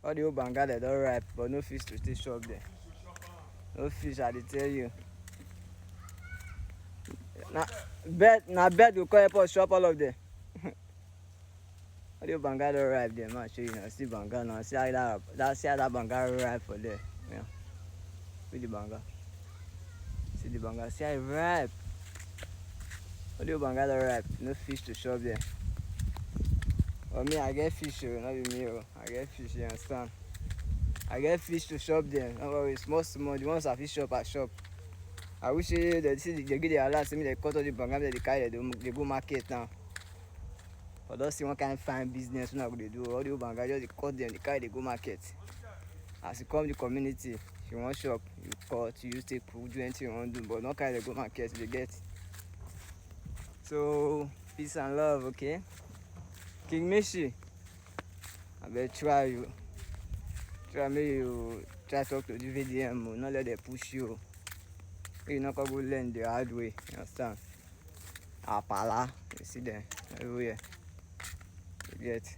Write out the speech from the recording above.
All the old banga they don't ripe, but no fish to stay shop there. No fish, I dey tell you. Na bird go come help us chop all of them. All the old banga don't ripe there, man. Show you now. See banga now. See how that banga ripe for there. Yeah. See the banga. See the banga. See how it ripe. All the old banga don't ripe. No fish to chop there. For me, I get fish, not be me. I get fish, you understand? I get fish to shop there. Don't worry, small. The ones I fish shop, I shop. I wish they get the alert, see me they cut all the banga, they carry they go market now. But don't see one kind of fine business when I go they do. All the banga just they cut them, they carry they go market. As you come the community, if you want shop, you cut, you take do anything you want to do, but not carry they go market, they get. So peace and love, okay? King Mishi, I better try you. Try me you try talk to the VDM, not let them push you. You not gonna go learn the hard way, you understand? Apala, you see them everywhere. You get.